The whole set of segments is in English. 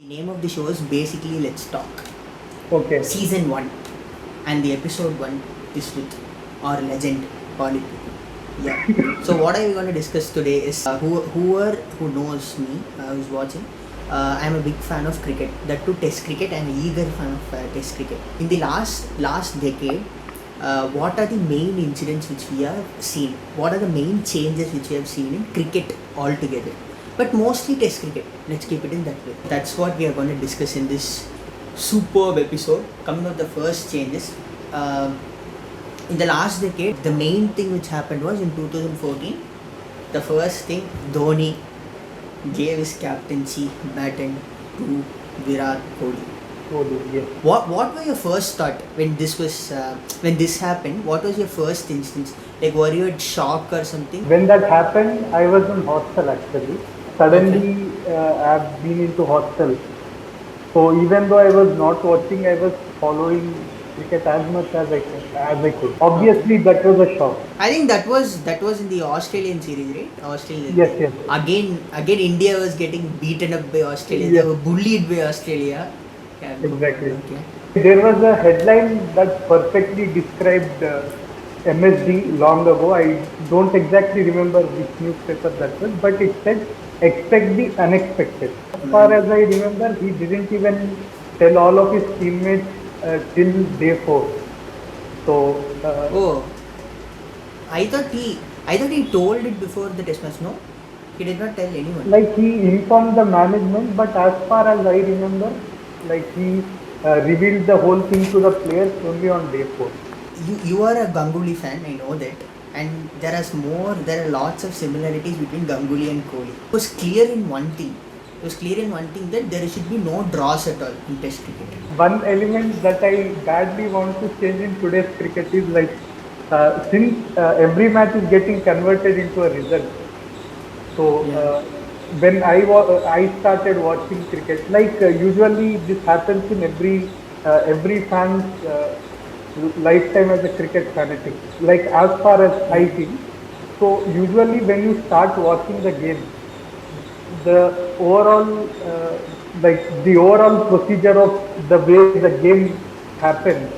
Name of the show is basically Let's Talk, Okay. Season 1, and the episode 1 is with our legend, Polly. Yeah. So, what are we going to discuss today is who knows me, who's watching. I'm a big fan of cricket, that too Test cricket. I'm an eager fan of Test cricket. In the last decade, what are the main incidents which we have seen? What are the main changes which we have seen in cricket altogether? But mostly Test cricket. Let's keep it in that way. That's what we are going to discuss in this superb episode. Coming up, the first changes. In the last decade, the main thing which happened was in 2014. The first thing, Dhoni gave his captaincy baton to Virat Kohli. Yes. What were your first thought when this happened? What was your first instance? Like, were you at shock or something? When that happened, I was in hostel actually. Suddenly, I've been into hostel. So even though I was not watching, I was following cricket as much as I could. Obviously, that was a shock. I think that was in the Australian series, right? Australian. Yes. Again, India was getting beaten up by Australia. Yes. They were bullied by Australia. Yeah, Exactly. Okay. There was a headline that perfectly described MSD long ago. I don't exactly remember which newspaper that was, but it said, expect the unexpected. As far as I remember, he didn't even tell all of his teammates till day 4. So, Oh, I thought he told it before the test match. No, he did not tell anyone. like he informed the management, but as far as I remember, like he revealed the whole thing to the players only on day 4. You are a Ganguly fan, I know that, and there are lots of similarities between Ganguly and Kohli. It was clear in one thing. That there should be no draws at all in Test cricket. One element that I badly want to change in today's cricket is like since every match is getting converted into a result. So when I started watching cricket, like usually this happens in every fan's lifetime as a cricket fanatic. Like as far as I think, so usually when you start watching the game, the overall the overall procedure of the way the game happens,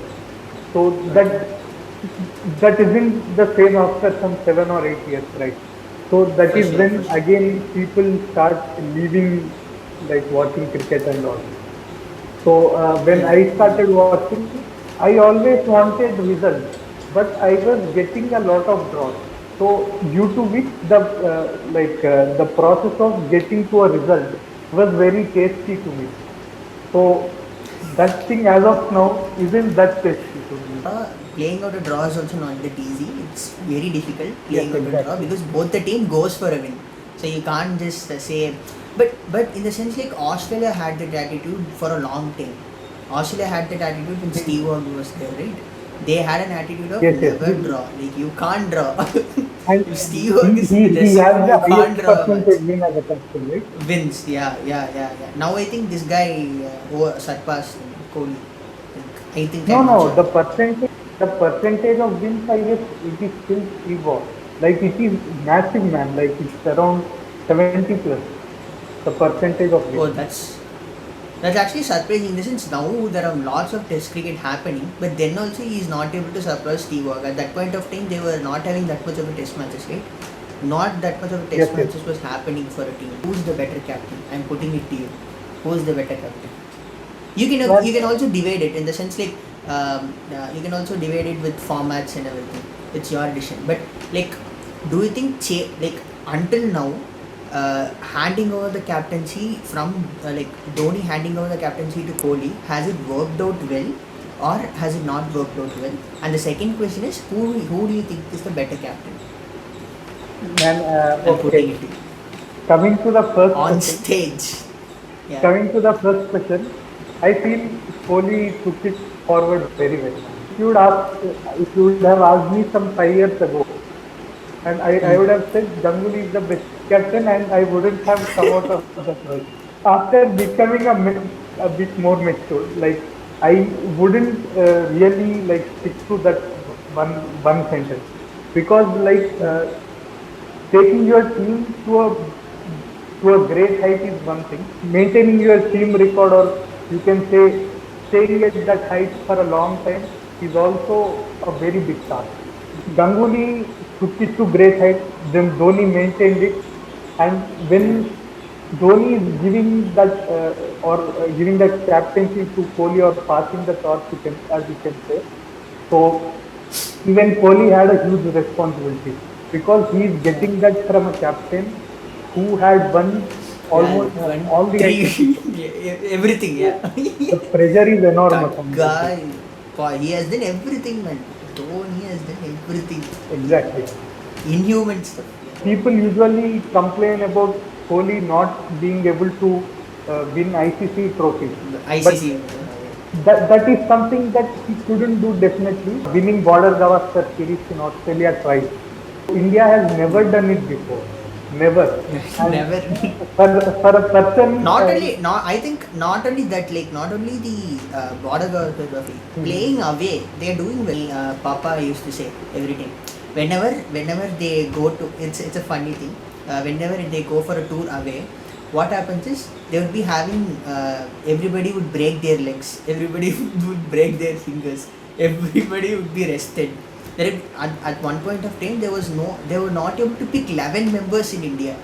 so that isn't the same after some 7 or 8 years, right? So that For is sure, when for sure. again people start leaving, like watching cricket and all. So when Yeah. I started watching, I always wanted results, but I was getting a lot of draws. So due to which the process of getting to a result was very tasty to me. So that thing as of now isn't that tasty to me. Playing out a draw is also not that easy. It's very difficult Yes, playing out a draw exactly. because both the team goes for a win. So you can't just say, but in the sense, like, Australia had that attitude for a long time. Australia had that attitude when Steve Waugh was there, right? They had an attitude of Yes, never yes. draw. Like, you can't draw. And If Steve Waugh is in he the dressing has room, the you can't highest draw a match. percentage win as a captain, right? Wins, yeah. Now I think this guy surpassed Kohli. I think No, I'm not no. sure. The percentage of wins, I guess, it is still Steve. Like it is massive, man. Like it's around 70 plus. The percentage of Oh, wins. that's actually surprising. In the sense, now there are lots of Test cricket happening, but then also he is not able to surpass Steve Waugh. At that point of time, they were not having that much of a Test matches, right? Not that much of a Test Yes. matches was happening for a team. Who's the better captain? I'm putting it to you. Who's the better captain? You can also divide it in the sense, like, you can also divide it with formats and everything. It's your decision. But, like, do you think like, until now, handing over the captaincy from like Dhoni handing over the captaincy to Kohli, has it worked out well or has it not worked out well? And the second question is, who do you think is the better captain? And I'm putting okay, it to you. coming to the first On question. stage. Yeah. Coming to the first question, I feel Kohli took it forward very well. If you would have asked me some 5 years ago, and I would have said Ganguly is the best captain, and I wouldn't have come out of the world. After becoming a bit more mature, like I wouldn't really like stick to that one sentence, because like taking your team to a to a great height is one thing. Maintaining your team record, or you can say staying at that height for a long time, is also a very big task. Ganguly took it to great height, then Dhoni maintained it, and when Dhoni is giving that giving that captaincy to Kohli, or passing the torch, as you can say, so even Kohli had a huge responsibility because he is getting that from a captain who had won Yeah, almost one, all the three, IPC. everything. Yeah. The pressure is enormous That on that. guy, boy, he has done everything, man. Dhoni has done everything. Exactly. Inhuman stuff. People usually complain about Kohli not being able to win ICC trophies, The but ICC. that is something that he couldn't do definitely. Winning Border Gavaskar series in Australia twice. India has never done it before. Never. And Never. for a person, Not only, not I think not only that, like not only the border geography, playing away, they are doing well. Papa used to say every time. Whenever they go to, it's a funny thing. Whenever they go for a tour away, what happens is they would be having everybody would break their legs, everybody would break their fingers, everybody would be rested. At one point of time they were not able to pick 11 members in India.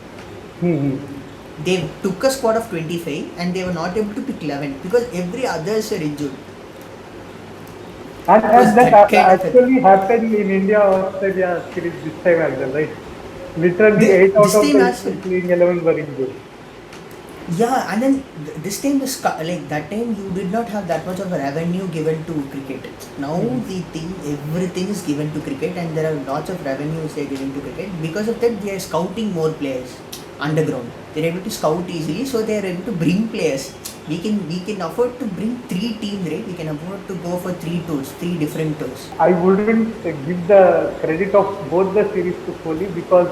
hmm, They took a squad of 25 and they were not able to pick 11 because every others were injured. and, It was and that that kind of a, actually happened in India Australia series this time as well, right? Literally 8 out this of time the as well. playing 11 were injured. Yeah, and then this time like that time you did not have that much of a revenue given to cricket. Now the thing, everything is given to cricket and there are lots of revenues they are giving to cricket. Because of that, they are scouting more players underground. They are able to scout easily, so they are able to bring players. We can afford to bring 3 teams, right? We can afford to go for 3 tours, 3 different tours. I wouldn't give the credit of both the series to Kohli because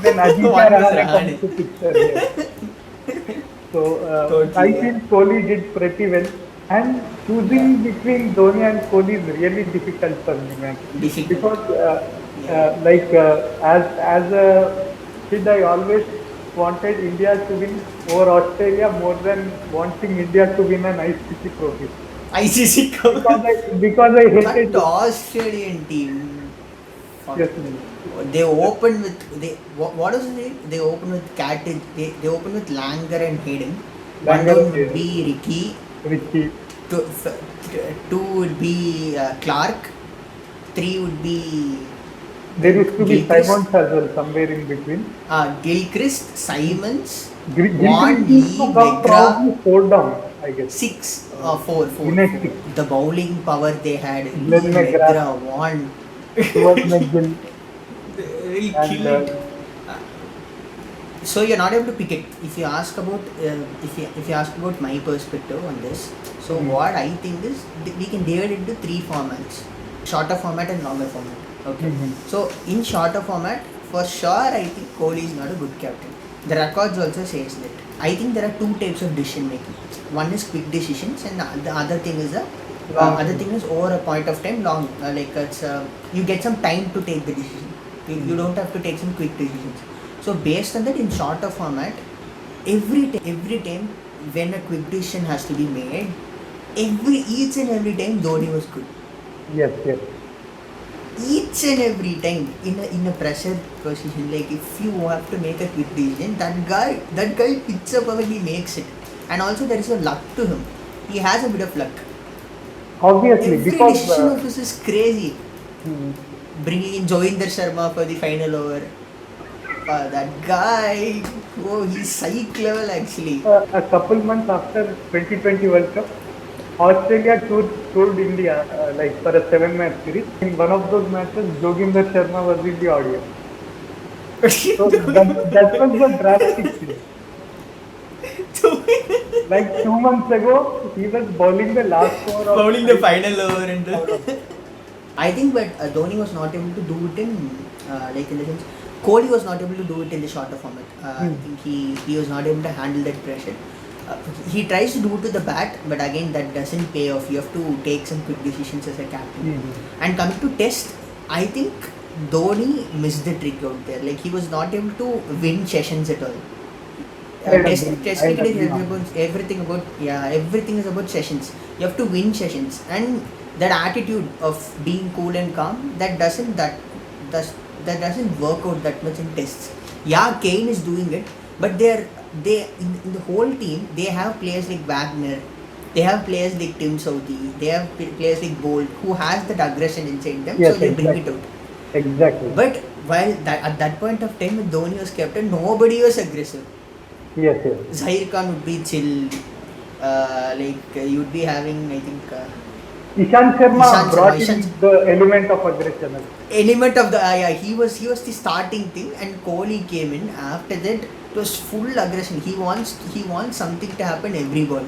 then Ajitya One was Rahane comes Rahane. to picture here. So I Totally, yeah. feel Kohli did pretty well. And Yeah. choosing between Dhoni and Kohli is really difficult for me, man. Difficult. Because Yeah. as a kid, I always wanted India to win over Australia more than wanting India to win an ICC trophy. ICC Cup. Because I But hated the it. Australian team, fuck. Yes, man. They opened with what is it? They opened with Cattage. They opened with Langer and Hayden. One Langer down and would Hayden. be Ricky. Ricky. Two, two would be Clark. 3 would be There used to be Gilchrist. Simons as well somewhere in between. Gilchrist, Simons, Gilchrist Vaughan, used Lee, to come Begra. probably 4 down, I guess. 4. In a six. The bowling power they had. Glenn Lee, McGrath, Begra, Vaughan. Stuart McGill, Will and kill it. So you're not able to pick it. If you ask about if you ask about my perspective on this, so what I think is we can divide it into 3 formats: shorter format and longer format. Okay. So in shorter format, for sure, I think Kohli is not a good captain. The records also says that. I think there are 2 types of decision making. One is quick decisions, and the other thing is other thing is over a point of time, long. Like it's you get some time to take the decision. You don't have to take some quick decisions. So based on that, in shorter format, every time when a quick decision has to be made, each and every time Dhoni was good. yes, yes. Each and every time in a pressure position, like if you have to make a quick decision, that guy picks up when he makes it. And also there is a luck to him. He has a bit of luck. Obviously, Every because decision of his is crazy. hmm, Bringing in Joinder Sharma for the final over. That guy, oh, he's psych level actually. a couple months after 2020 World Cup, Australia toured India like for a 7-match series. In one of those matches, Joginder Sharma was in the audience. So that was the drastic thing. Like 2 months ago, he was bowling the last over of Bowling the final over and out of I think, but Dhoni was not able to do it in like in the sense. Kohli was not able to do it in the shorter format. I think he was not able to handle that pressure. He tries to do it to the bat, but again that doesn't pay off. You have to take some quick decisions as a captain. And coming to test, I think Dhoni missed the trick out there. Like he was not able to win sessions at all. Test I'd cricket is agree on everything about, yeah, everything is about sessions. You have to win sessions, and that attitude of being cool and calm, does that doesn't work out that much in tests. Yeah, Kane is doing it, but in the whole team they have players like Wagner, they have players like Tim Southey, they have players like Bolt who has that aggression inside them, so Yes, they bring it exactly. out. Exactly. But while at that point of time, when Dhoni was captain, nobody was aggressive. Yes, yes. Zahir Khan would be chill. You'd be having, I think, Ishant Sharma Ishant Sharma. brought in the element of aggression. Element of the yeah, he was the starting thing, and Kohli came in after that. It was full aggression. He wants something to happen every ball.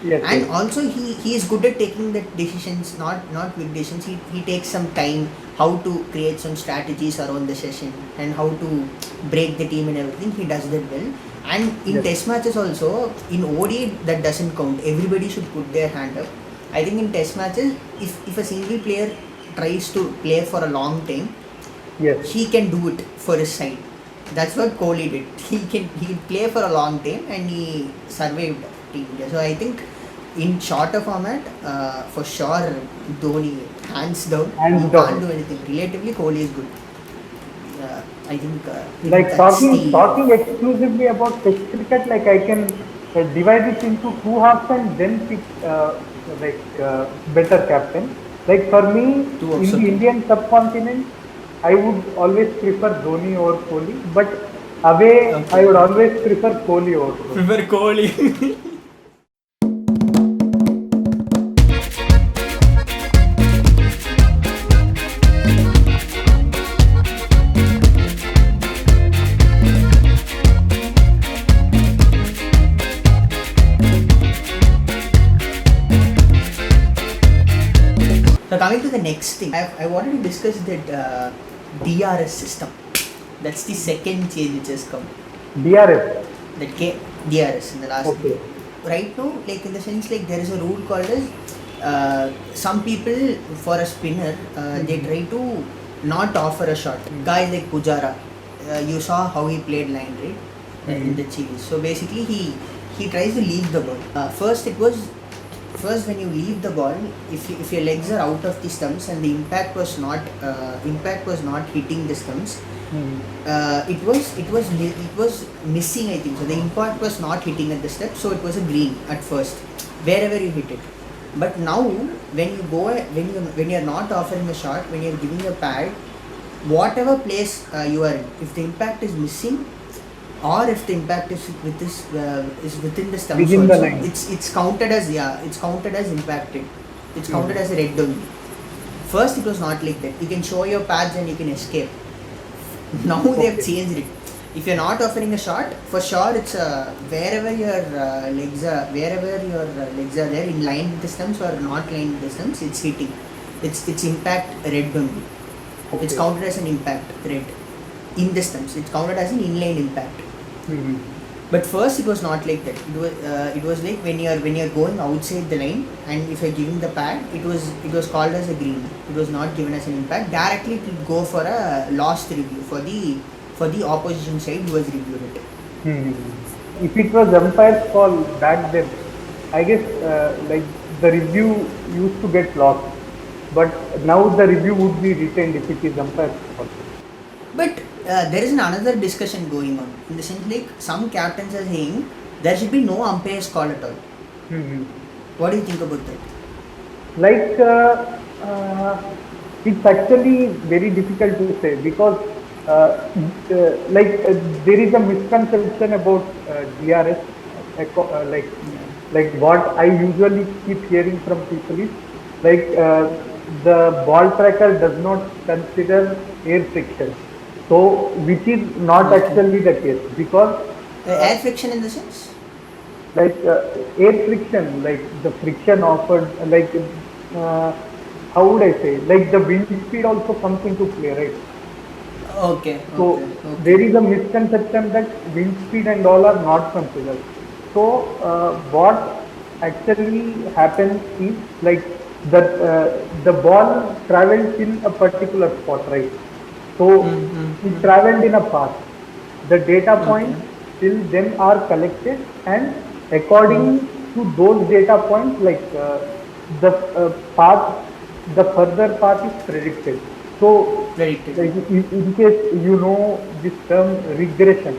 Yes, And yes. also he is good at taking the decisions, not quick decisions. He takes some time how to create some strategies around the session and how to break the team and everything. He does that well. And in Yes. test matches also, in ODI that doesn't count. Everybody should put their hand up. I think in test matches, if a single player tries to play for a long time, Yes. he can do it for his side. That's what Kohli did. He play for a long time and he survived Team India. So I think in shorter format, for sure, Dhoni hands down. Hands You down. can't do anything. Relatively, Kohli is good. I think Like that's talking exclusively about test cricket, like I can divide it into two halves and then pick better captain. Like for me, two in of the Indian subcontinent, I would always prefer Dhoni or Kohli, but away I Okay. would always prefer Kohli over Dhoni. Prefer Kohli. So coming to the next thing, I wanted to discuss that DRS system. That's the second change which has come. DRS. That DRS in the last. Okay. Right now, like in the sense, like there is a rule called as some people for a spinner, they try to not offer a shot. Guys like Pujara, you saw how he played line, right? In the Chilis. So basically, he tries to leave the ball. First when you leave the ball, if your legs are out of the stumps and the impact was not hitting the stumps, it was missing, I think. So the impact was not hitting at the step, so it was a green at first wherever you hit it. But now when you're not offering a shot, when you're giving a pad, whatever place you are in, if the impact is missing or if the impact is within the stumps Within the also, line. it's counted as impacted. It's counted as a red only. First it was not like that. You can show your pads and you can escape. Now they have changed it. If you're not offering a shot, for sure it's wherever your legs are there in line with the stumps or not line with the stumps, it's hitting. It's impact red only. It's Okay. counted as an impact red in the stumps. It's counted as an inline impact. But first it was not like that. It was like when you're going outside the line and if you're giving the pad, it was called as a green. It was not given as an impact. Directly it will go for a lost review for the opposition side who has reviewed it. If it was umpire's call back then, I guess the review used to get lost, but now the review would be retained if it is umpire's call. But there is another discussion going on in the sense like some captains are saying there should be no umpire's call at all. What do you think about that? Like it's actually very difficult to say because there is a misconception about DRS. Like what I usually keep hearing from people is like the ball tracker does not consider air friction, so which is not actually the case because Air friction in the sense? like air friction, like the friction offered, how would I say, like the wind speed also comes into play, right? Okay. So there is a misconception that wind speed and all are not considered. So what actually happens is like the ball travels in a particular spot, right? So it traveled in a path. The data point till then are collected, and according to those data points, the path, the further path is predicted. So, Predicted. like in case you know this term regression,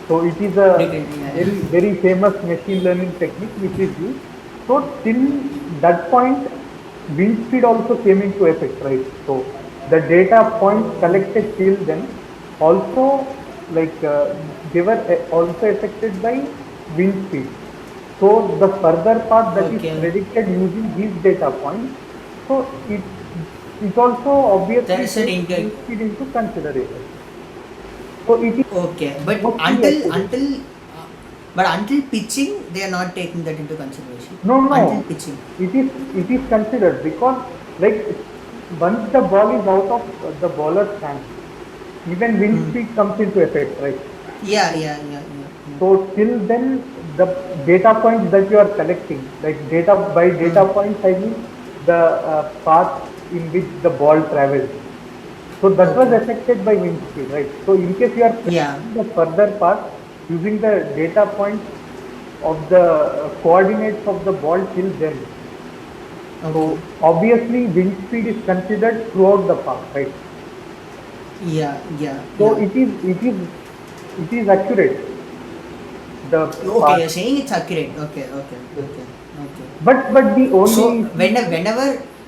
so it is a Predicted, yeah. very famous machine learning technique which is used. So till that point, wind speed also came into effect, right? So the data points collected till then also, they were also affected by wind speed. So the further path that is Okay. predicted using these data points, so it also obviously There is an takes wind inter- speed into consideration. So it is Okay, but mostly accurate. until pitching, they are not taking that into consideration. No, Until no, pitching. it is considered because, like, once the ball is out of the bowler's hand, even wind Hmm. speed comes into effect, right? Yeah. So till then, the data points that you are collecting, like data Hmm. points, I mean the path in which the ball travels. So that was Okay. affected by wind speed, right? So in case you are Yeah. predicting the further path using the data points of the coordinates of the ball till then, Okay. so obviously wind speed is considered throughout the path, right? So Yeah. it is accurate, the Okay, path. you're saying it's accurate. Okay. But the So only thing is,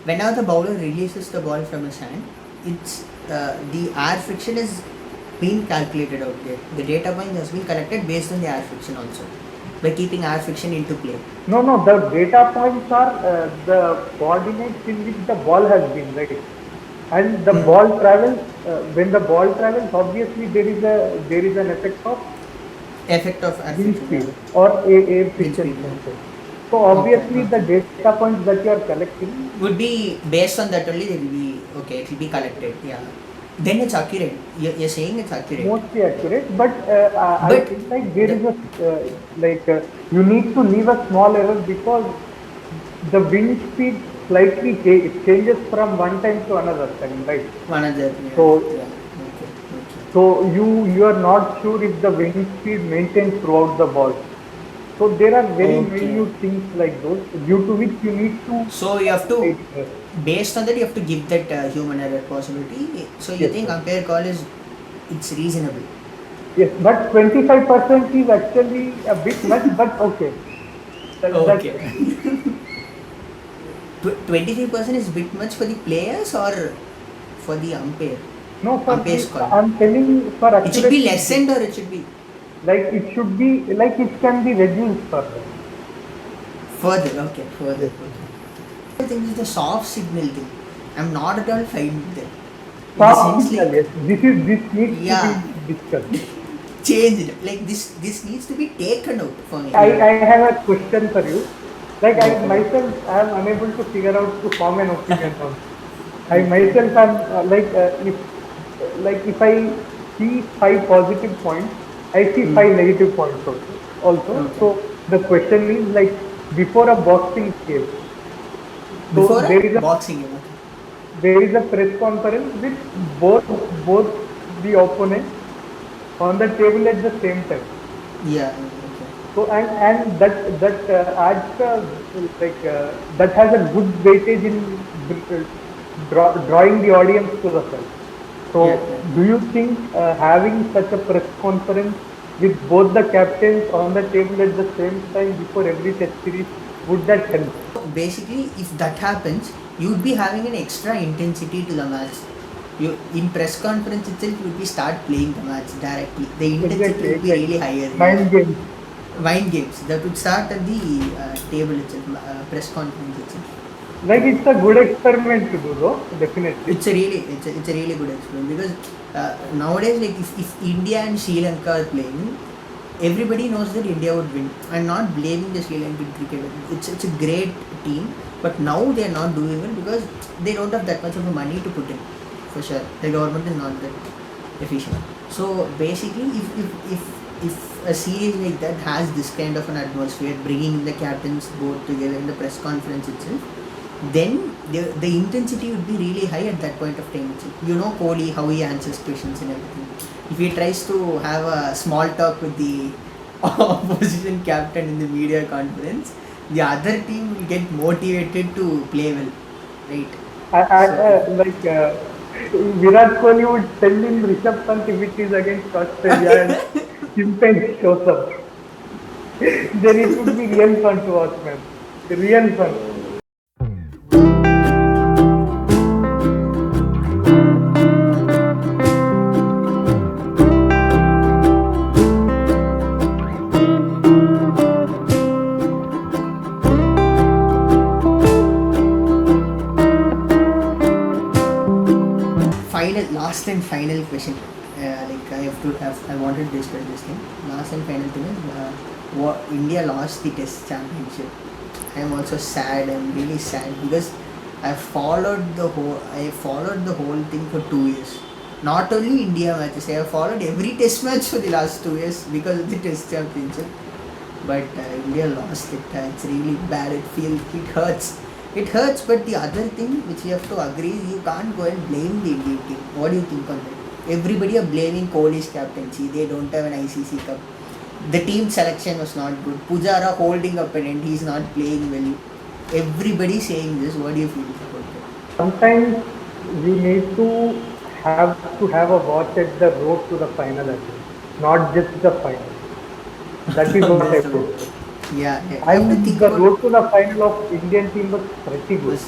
whenever the bowler releases the ball from his hand, it's the air friction is being calculated out there. The data point has been collected based on the air friction also, by keeping air friction into play. no, the data points are the coordinates in which the ball has been, right? And the Hmm. ball travels, when the ball travels, obviously there is an effect of Effect of air wind friction, speed yeah. or air Wind friction speed, yeah. sensor. So obviously the Okay. data points that you are collecting Would be based on that only. It will be okay. It will be collected. Yeah. Then it's accurate. You're saying it's accurate. mostly accurate, but I But feel like there the is a you need to leave a small error because the wind speed slightly changes from one time to another time, right? another, So yeah. Okay. so you are not sure if the wind speed maintains throughout the ball. So there are very Okay. minute things like those due to which you need to So you have to, slight error. based on that, you have to give that human error possibility. So you Yes, think sir. umpire call is it's reasonable. Yes, but 25% is actually a bit much, but okay. That's Okay. 23% is bit much for the players or for the umpire? no, for the, Umpire's call. I'm telling for It should be accuracy, lessened or it should be like it should be, like it can be reduced further. further. Okay, further. Yes. Okay. I think it's the soft signal thing. I'm not at all fine with that. In the Soft sense signal, like, yes. This needs to be yeah, discussed. change it. Like this needs to be taken out for me. I have a question for you. Like Go I for it. myself am unable to figure out to form an opinion on. I myself am if I see 5 positive points, I see Hmm. 5 negative points also. Okay. So the question is, like, before a boxing game, so Before there a is a boxing game. Okay. there is a press conference with both the opponents on the table at the same time. Yeah. Okay. So and that adds that has a good weightage in drawing the audience to the film. So Yeah. do you think having such a press conference with both the captains on the table at the same time before every test series, would that help? Basically, if that happens, you'd be having an extra intensity to the match. You in press conference itself, you'd be start playing the match directly. The intensity would be really Exactly. higher. Yeah. Mind games. Mind games that would start at the table itself, press conference itself. Like it's a good experiment to do, though. Definitely. It's a really good experiment because nowadays, like, if India and Sri Lanka are playing, everybody knows that India would win. I'm not blaming the Sri Lankan cricket. It's a great team, but now they are not doing it because they don't have that much of a money to put in. For sure, the government is not that efficient. So basically, if a series like that has this kind of an atmosphere, bringing the captains both together in the press conference itself, then the intensity would be really high at that point of time. You know Kohli, how he answers questions and everything. If he tries to have a small talk with the opposition captain in the media conference, the other team will get motivated to play well, right? Virat Kohli would send in Rishabh Pant if it is against Australia and Chimpens shows up. Then it would be real fun to watch, man. Real fun. Last and final question. I wanted to discuss this thing. Last and final thing is, India lost the Test Championship. I am also sad. I'm really sad because I followed the whole thing for 2 years. Not only India matches, I have followed every Test match for the last 2 years because of the Test Championship. But India lost it. It's really bad. It hurts. It hurts, but the other thing which you have to agree is you can't go and blame the Indian team. What do you think on that? Everybody are blaming Kohli's captaincy. They don't have an ICC Cup. The team selection was not good. Pujara holding up an end. He's not playing well. Everybody saying this. What do you feel about that? Sometimes we need to have a watch at the road to the final as well, not just the final. That is what I feel. Yeah, I think the road to the final of Indian team was pretty good.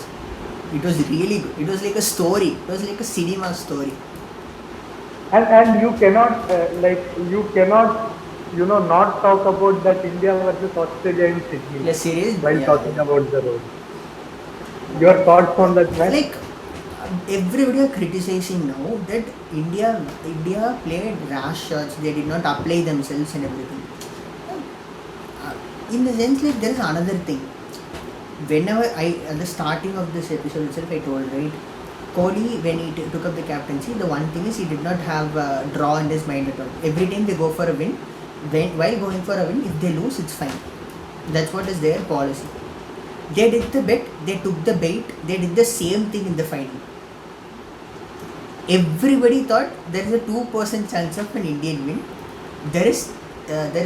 It was really good. It was like a story. It was like a cinema story. And you cannot not talk about that India versus Australia in Sydney. Yeah, serious. While talking about the road. Your thoughts on that match? Like everybody are criticizing now that India played rash shots. They did not apply themselves and everything. In the sense, like, there is another thing. Whenever at the starting of this episode itself, I told, right, Kohli, when he took up the captaincy, the one thing is he did not have a draw in his mind at all. Every time they go for a win, while going for a win, if they lose, it's fine. That's what is their policy. They did the bet, they took the bait, they did the same thing in the final. Everybody thought there is a 2% chance of an Indian win. There is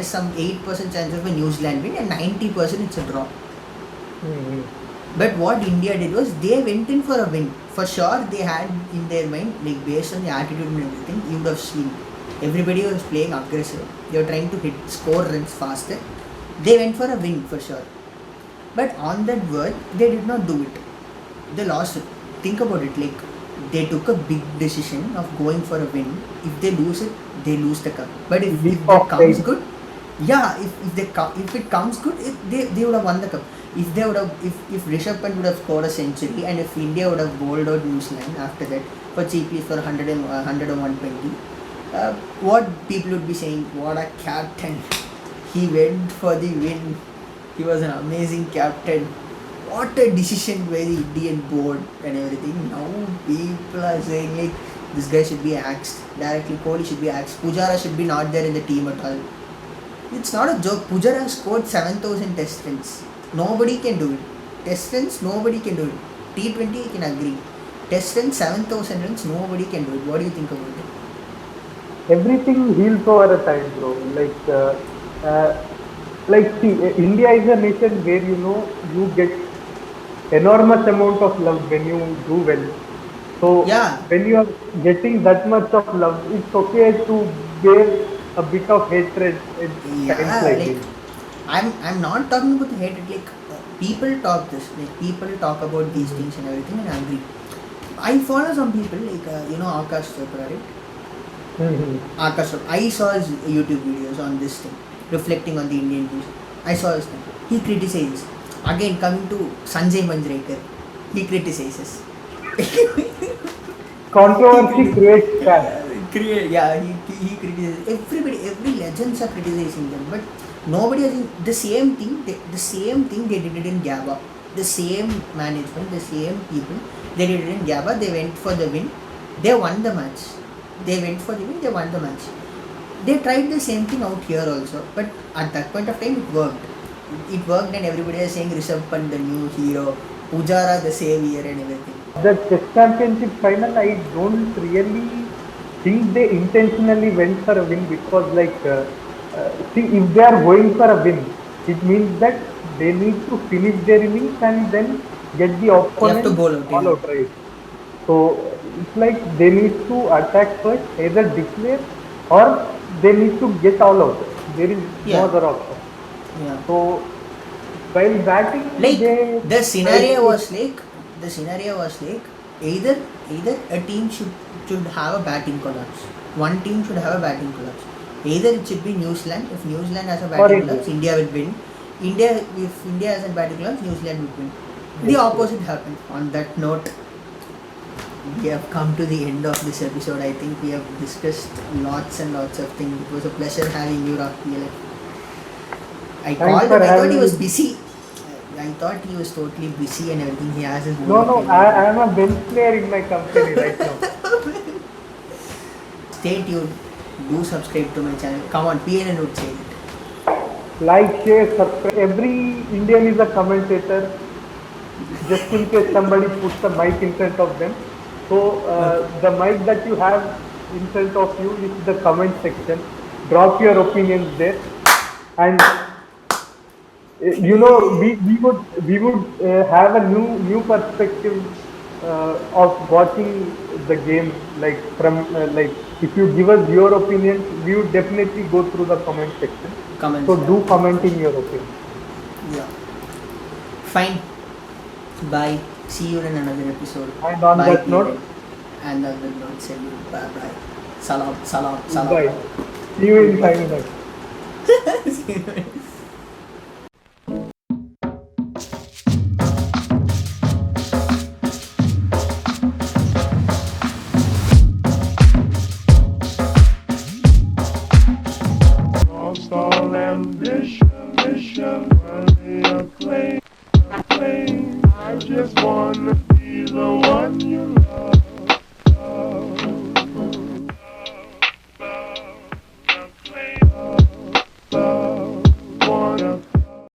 some 8% chance of a New Zealand win and 90% it's a draw. But what India did was they went in for a win. For sure they had in their mind, like based on the attitude and everything, you would have seen everybody was playing aggressive. They were trying to score runs faster. They went for a win for sure. But on that word, they did not do it. They lost it. Think about it, like they took a big decision of going for a win. If they lose it, they lose the cup. But if it comes good, if it comes good, they would have won the cup. If Rishabh Pant would have scored a century and if India would have bowled out New Zealand after that for cheaply for 100 or 120, what people would be saying, what a captain. He went for the win. He was an amazing captain. What a decision by the Indian board and everything. Now people are saying like this guy should be axed. Directly Kohli should be axed. Pujara should be not there in the team at all. It's not a joke. Pujara scored 7,000 test runs. Nobody can do it. Test runs, nobody can do it. T20 you can agree. Test runs, 7,000 runs, nobody can do it. What do you think about it? Everything heals over a time, bro. See, India is a nation where you get enormous amount of love when you do well. So when you are getting that much of love, it's okay to bear a bit of hatred at times like this. I'm not talking about the hatred. Like people talk this. Like people talk about these things and everything, and I agree. I follow some people like Akash Chopra, right? Akash Chopra. I saw his YouTube videos on this thing, reflecting on the Indian news. I saw his thing. He criticizes. Again, coming to Sanjay Manjrekar, he criticizes. Controversy creates fan. He criticizes. Every legends are criticizing them, but nobody has the same thing. The same thing they did it in Gabba. The same management, the same people. They did it in Gabba. They went for the win. They won the match. They went for the win. They won the match. They tried the same thing out here also, but at that point of time it worked. It worked, and everybody is saying Rishabh Pant the new hero. Pujara the savior and everything. The chess championship final, I don't really think they intentionally went for a win because, see, if they are going for a win, it means that they need to finish their innings and then get the You have to opponent bowl out. all out, right? So it's like they need to attack first, either declare or they need to get all out. There is Yeah. no other option. Yeah. So while batting, Like they the scenario was like either a team should have a batting collapse. One team should have a batting collapse. Either it should be New Zealand. If New Zealand has a batting India. collapse, India will win. If India has a batting collapse, New Zealand will win. The Yes, opposite happened. On that note, we have come to the end of this episode. I think we have discussed lots and lots of things. It was a pleasure having you, Rahul. I Thanks called for him. I thought he having was me. busy. I thought he was totally busy and everything. He has his own No, opinion. I am a bench player in my company right now. Stay tuned. Do subscribe to my channel. Come on, PNN would say it. Like, share, subscribe. Every Indian is a commentator, just in case somebody puts a mic in front of them. So, the mic that you have in front of you is the comment section. Drop your opinions there. And we would have a new perspective of watching the game, like from like if you give us your opinions, we would definitely go through the comment section. Comments. So do comment in your opinion. Yeah. Fine. Bye. See you in another episode. And on Bye, that note, and on that note, say bye bye. Salam, salam, salam. bye. See you in 5 minutes. See you. Lost all ambition, worthy of claim. I just wanna be the one you love.